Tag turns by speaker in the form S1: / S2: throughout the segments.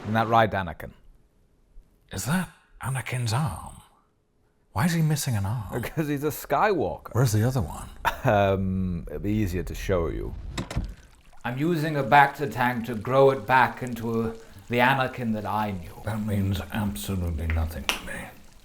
S1: Isn't that right, Anakin?
S2: Is that Anakin's arm? Why is he missing an arm?
S1: Because he's a Skywalker.
S2: Where's the other one?
S1: It'll be easier to show you. I'm using a Bacta tank to grow it back into the Anakin that I knew.
S2: That means absolutely nothing to me.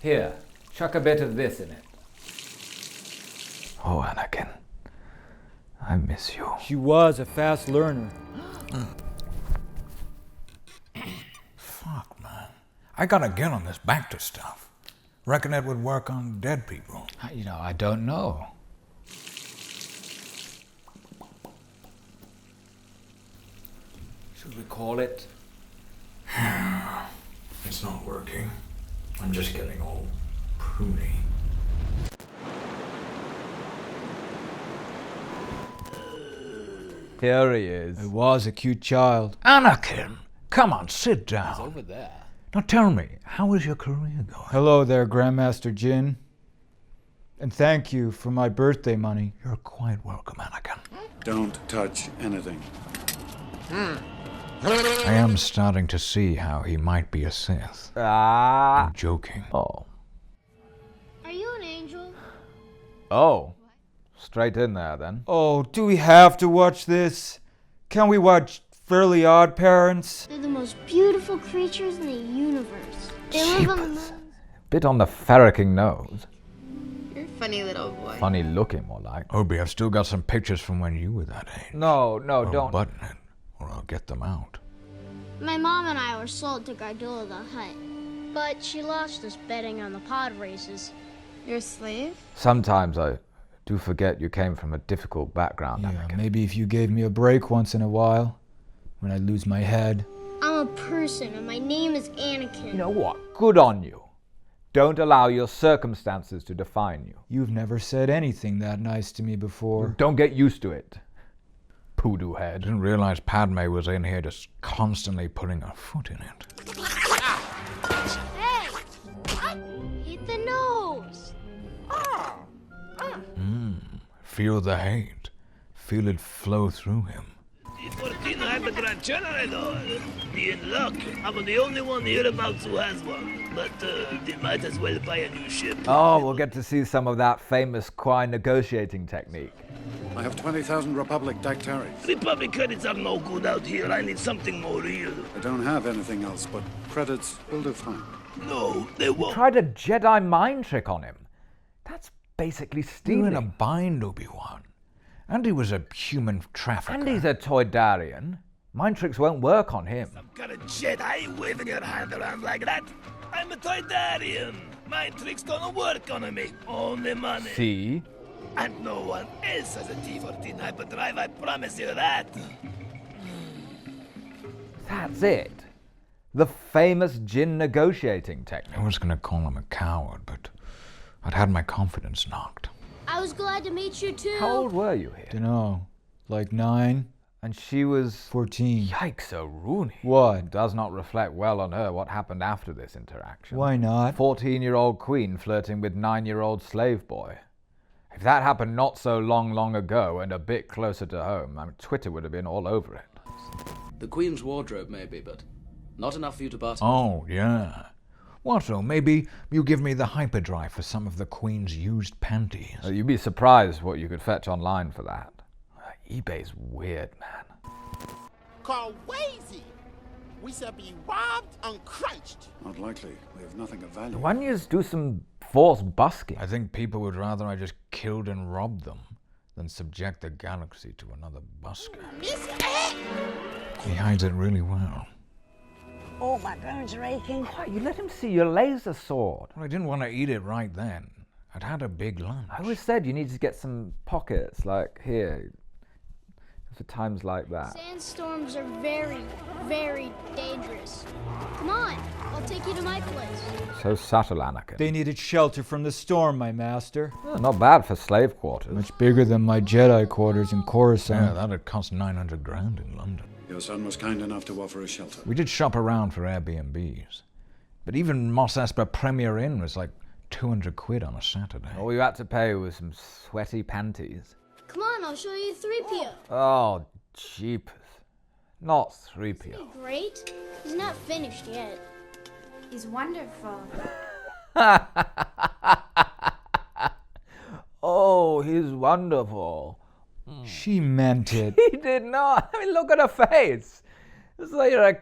S1: Here, chuck a bit of this in it. Oh, Anakin. I miss you.
S3: She was a fast learner.
S2: Fuck, man. I gotta get on this Bacta stuff. Reckon it would work on dead people.
S1: You know, I don't know. Should we call it?
S2: It's not working. I'm just getting all pruny.
S1: Here he is.
S3: It was a cute child.
S2: Anakin! Come on, sit down.
S1: He's over there.
S2: Now tell me, how is your career going?
S3: Hello there, Grandmaster Jin. And thank you for my birthday money.
S2: You're quite welcome, Anakin.
S4: Don't touch anything.
S2: I am starting to see how he might be a Sith.
S1: Ah.
S2: I'm joking.
S1: Oh.
S5: Are you an angel?
S1: Oh. Straight in there, then.
S3: Oh, do we have to watch this? Can we watch Fairly Odd Parents?
S5: They're the most beautiful creatures in the universe. They live on the
S1: Jeepers.
S5: moon.
S1: Bit on the ferricking nose.
S6: You're a funny little boy.
S1: Funny looking, more like.
S2: Obi, I've still got some pictures from when you were that age.
S1: No,
S2: I'll
S1: don't.
S2: button it, or I'll get them out.
S5: My mom and I were sold to Gardulla the Hutt, but she lost us betting on the pod races.
S6: You're a slave?
S1: Sometimes I do forget you came from a difficult background,
S3: Yeah,
S1: Anakin.
S3: maybe if you gave me a break once in a while, when I lose my head.
S5: I'm a person, and my name is Anakin.
S1: You know what? Good on you. Don't allow your circumstances to define you.
S3: You've never said anything that nice to me before.
S1: Don't get used to it. Poodoo
S2: I
S1: head.
S2: didn't realize Padme was in here just constantly putting her foot in it.
S5: Hey! Hit the nose!
S2: Feel the hate. Feel it flow through him.
S7: Be in luck. I'm the only one hereabouts who has one. But they might as well buy a new ship.
S1: Oh, we'll get to see some of that famous Quine negotiating technique.
S4: I have 20,000 Republic dactyri.
S7: Republic credits are no good out here. I need something more real.
S4: I don't have anything else, but credits will do fine.
S7: No, they won't.
S1: Tried a Jedi mind trick on him. That's basically
S2: You're
S1: stealing.
S2: in a bind, Obi-Wan. Andy was a human trafficker.
S1: Andy's a Toydarian. Mind tricks won't work on him.
S7: Some kind of Jedi waving your hand around like that. I'm a Toydarian. My trick's gonna work on me. Only money.
S1: See?
S7: And no one else has a T-14 hyperdrive, I promise you that.
S1: That's it. The famous Jin negotiating technique.
S2: I was going to call him a coward, but I'd had my confidence knocked.
S5: I was glad to meet you too.
S1: How old were you here?
S3: Dunno, like 9,
S1: And she was
S3: 14.
S1: Yikes, so Rooney.
S3: What?
S1: Does not reflect well on her what happened after this interaction.
S3: Why not?
S1: 14-year-old queen flirting with 9-year-old slave boy. If that happened not so long ago and a bit closer to home, Twitter would have been all over it.
S8: The Queen's wardrobe, maybe, but not enough for you to barter.
S2: Oh, yeah. Watto, maybe you give me the hyperdrive for some of the Queen's used panties.
S1: You'd be surprised what you could fetch online for that. eBay's weird, man.
S9: Crazy! We shall be robbed and crunched.
S4: Not likely. We have nothing of value.
S1: Why don't you just do some force busking?
S2: I think people would rather I just killed and robbed them than subject the galaxy to another busker. He hides it really well.
S10: Oh, my bones are aching.
S1: Why, you let him see your laser sword.
S2: Well, I didn't want to eat it right then. I'd had a big lunch.
S1: I always said you need to get some pockets, like here, for times like that.
S5: Sandstorms are very, very dangerous. Come on, I'll take you to my place.
S1: So subtle, Anakin.
S3: They needed shelter from the storm, my master.
S1: Not bad for slave quarters.
S3: Much bigger than my Jedi quarters in
S2: Yeah,
S3: Coruscant.
S2: that'd cost 900 grand in London.
S4: Your son was kind enough to offer a shelter.
S2: We did shop around for Airbnbs. But even Mos Espa Premier Inn was like 200 quid on a Saturday.
S1: All you had to pay was some sweaty panties.
S5: Come on, I'll show you 3PO.
S1: Oh, jeepers. Not
S5: Isn't
S1: 3PO.
S5: he great? He's not finished yet.
S6: He's wonderful.
S1: Oh, he's wonderful.
S3: She meant it.
S1: He did not. I mean, look at her face. It's like you're a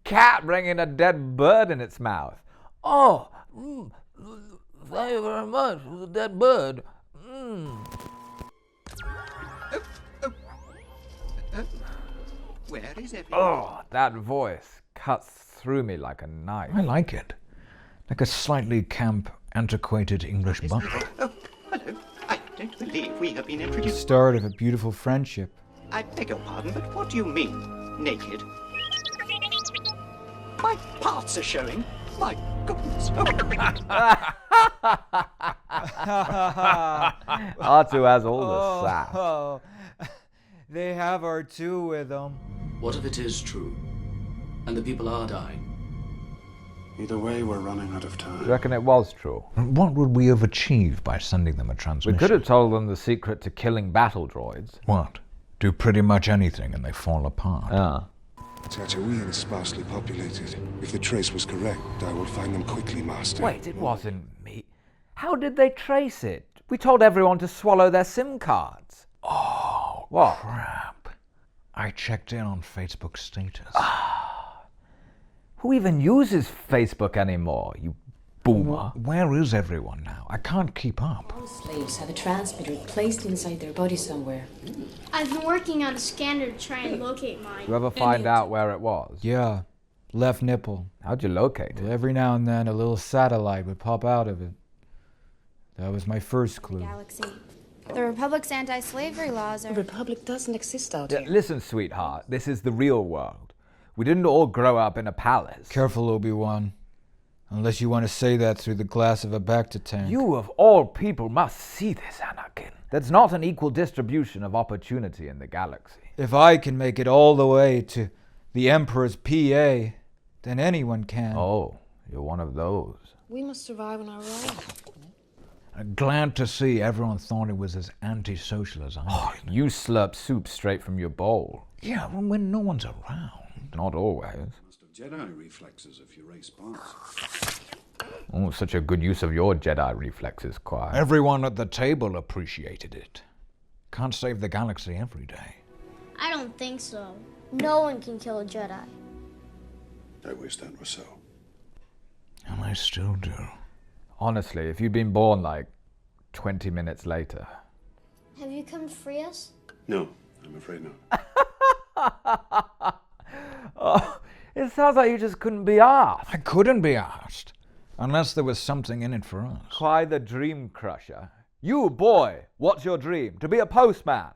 S1: cat bringing a dead bird in its mouth. Oh, thank you very much for the dead bird.
S11: Where is everyone?
S1: Oh, that voice cuts through me like a knife.
S2: I like it. Like a slightly camp, antiquated English butler.
S11: Oh, hello. I don't believe we have been introduced.
S3: Start of a beautiful friendship.
S11: I beg your pardon, but what do you mean, naked? My parts are showing. My goodness.
S1: R2 has all the sass.
S3: Oh, they have R2 with them.
S8: What if it is true? And the people are dying?
S4: Either way, we're running out of
S1: Do
S4: time.
S1: you reckon it was true?
S2: What would we have achieved by sending them a
S1: We
S2: transmission?
S1: could have told them the secret to killing battle droids.
S2: What? Do pretty much anything and they fall apart.
S1: Ah.
S12: Tatooine is sparsely populated. If the trace was correct, I will find them quickly, Master.
S1: Wait, it wasn't me. How did they trace it? We told everyone to swallow their SIM cards.
S2: Oh,
S1: What?
S2: crap. I checked in on Facebook status.
S1: Who even uses Facebook anymore, you boomer?
S2: Where is everyone now? I can't keep up.
S13: All slaves have a transmitter placed inside their body somewhere.
S5: I've been working on a scanner to try and locate mine.
S1: Did you ever find out where it was?
S3: Yeah, left nipple.
S1: How'd you locate it?
S3: Every now and then a little satellite would pop out of it. That was my first clue.
S6: Galaxy. The Republic's anti-slavery laws
S13: The
S6: are...
S13: Republic doesn't exist out
S1: Yeah,
S13: here.
S1: listen, sweetheart, this is the real world. We didn't all grow up in a palace.
S3: Careful, Obi-Wan. Unless you want to say that through the glass of a Bacta tank.
S1: You of all people must see this, Anakin. There's not an equal distribution of opportunity in the galaxy.
S3: If I can make it all the way to the Emperor's PA, then anyone can.
S1: Oh, you're one of those.
S13: We must survive on our own.
S2: I'm glad to see everyone thought it was as antisocial as I did.
S1: You slurp soup straight from your bowl.
S2: Yeah, when no one's around.
S1: Not always.
S4: Must have Jedi reflexes if you race parts.
S1: Oh, such a good use of your Jedi reflexes, Qui.
S2: Everyone at the table appreciated it. Can't save the galaxy every day.
S5: I don't think so. No one can kill a Jedi.
S12: I wish that were so.
S2: And I still do.
S1: Honestly, if you'd been born like 20 minutes later.
S5: Have you come to free us?
S4: No, I'm afraid not.
S1: Oh, it sounds like you just couldn't be asked.
S2: I couldn't be asked. Unless there was something in it for us.
S1: Qui the Dream Crusher. You, boy, what's your dream? To be a postman.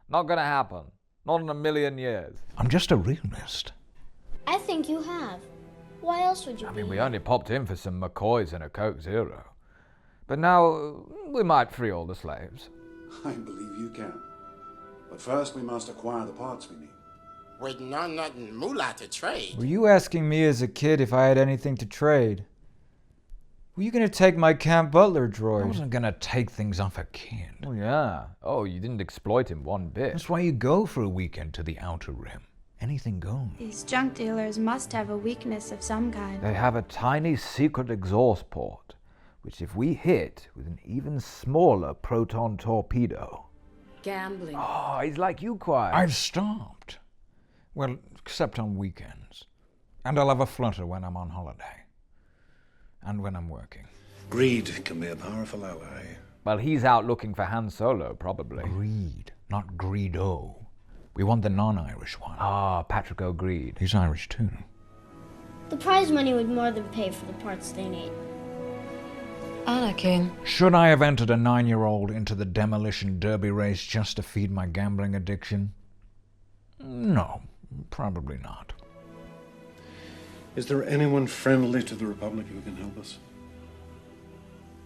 S1: Not gonna happen. Not in a million years.
S2: I'm just a realist.
S5: I think you have. Why else would you
S1: I
S5: be?
S1: mean, we only popped in for some McCoys and a Coke Zero. But now, we might free all the slaves.
S4: I believe you can. But first, we must acquire the parts we need.
S9: Waiting on nothing moolah to trade.
S3: Were you asking me as a kid if I had anything to trade? Were you gonna take my Camp Butler
S2: I
S3: droid?
S2: wasn't gonna take things off a kid.
S1: Oh, yeah. Oh, you didn't exploit him one bit.
S2: That's why you go for a weekend to the Outer Rim. Anything goes.
S6: These junk dealers must have a weakness of some kind.
S1: They have a tiny secret exhaust port, which if we hit with an even smaller proton torpedo.
S13: Gambling.
S1: Oh, he's like you, Qui.
S2: I've stopped. Well, except on weekends. And I'll have a flutter when I'm on holiday. And when I'm working.
S12: Greed can be a powerful ally.
S1: Well, he's out looking for Han Solo, probably.
S2: Greed, not Greedo. We want the non-Irish one.
S1: Ah, Patrick O'Greed.
S2: He's Irish too.
S5: The prize money would more than pay for the parts they need.
S13: Anakin.
S2: Should I have entered a 9-year-old into the demolition derby race just to feed my gambling addiction? No, probably not.
S4: Is there anyone friendly to the Republic who can help us?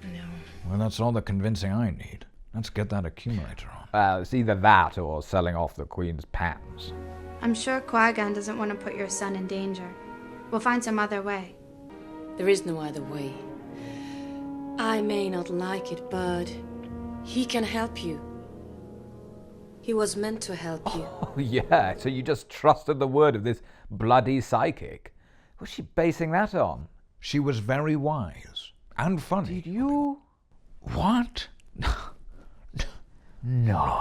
S13: No.
S2: Well, that's all the convincing I need. Let's get that accumulator on.
S1: It's either that or selling off the Queen's pants.
S6: I'm sure Qui-Gon doesn't want to put your son in danger. We'll find some other way.
S13: There is no other way. I may not like it, but he can help you. He was meant to help you.
S1: Oh, yeah, so you just trusted the word of this bloody psychic. What's she basing that on?
S2: She was very wise and funny.
S1: Did you?
S2: What?
S1: No.